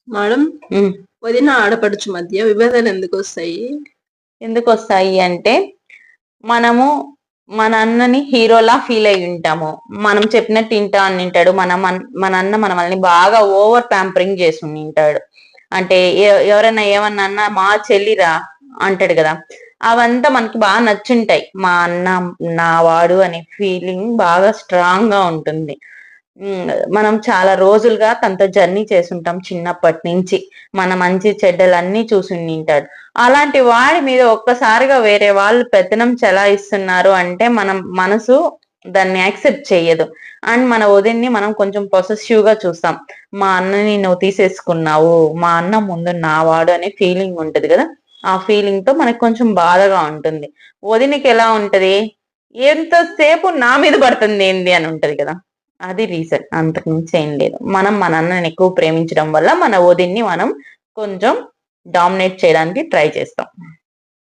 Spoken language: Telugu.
మేడం, వదిన ఆడపడుచు మధ్య విభేదాలు ఎందుకు వస్తాయి అంటే మనము మన అన్నని హీరోలా ఫీల్ అయి ఉంటాము. మనం చెప్పినట్టు ఇంటా అని వింటాడు. మన అన్న మనల్ని బాగా ఓవర్ ప్యాంపరింగ్ చేసి ఉంటాడు. అంటే ఎవరైనా ఏమన్నా అన్నా మా చెల్లిరా అంటాడు కదా, అవంతా మనకి బాగా నచ్చుంటాయి. మా అన్న నా వాడు అనే ఫీలింగ్ బాగా స్ట్రాంగ్ గా ఉంటుంది. మనం చాలా రోజులుగా తనతో జర్నీ చేసుంటాం చిన్నప్పటి నుంచి. మన మంచి చెడ్డలు అన్ని చూసి ఉంటాడు. అలాంటి వాడి మీద ఒక్కసారిగా వేరే వాళ్ళు పెత్తనం చెలాయిస్తున్నారు అంటే మనం మనసు దాన్ని యాక్సెప్ట్ చెయ్యదు. అండ్ మన వదిన్ని మనం కొంచెం పొసెసివ్ గా చూస్తాం. మా అన్నని నువ్వు తీసేసుకున్నావు, మా అన్న ముందు నా వాడు అనే ఫీలింగ్ ఉంటది కదా, ఆ ఫీలింగ్ తో మనకు కొంచెం బాధగా ఉంటుంది. వదినికి ఎలా ఉంటది, ఎంతసేపు నా మీద పడుతుంది ఏంది అని ఉంటది కదా, అది రీజన్. అంతకు మించి ఏం లేదు. మనం మన అన్నని ఎక్కువ ప్రేమించడం వల్ల మన వదిన్ని మనం కొంచెం డామినేట్ చేయడానికి ట్రై చేస్తాం.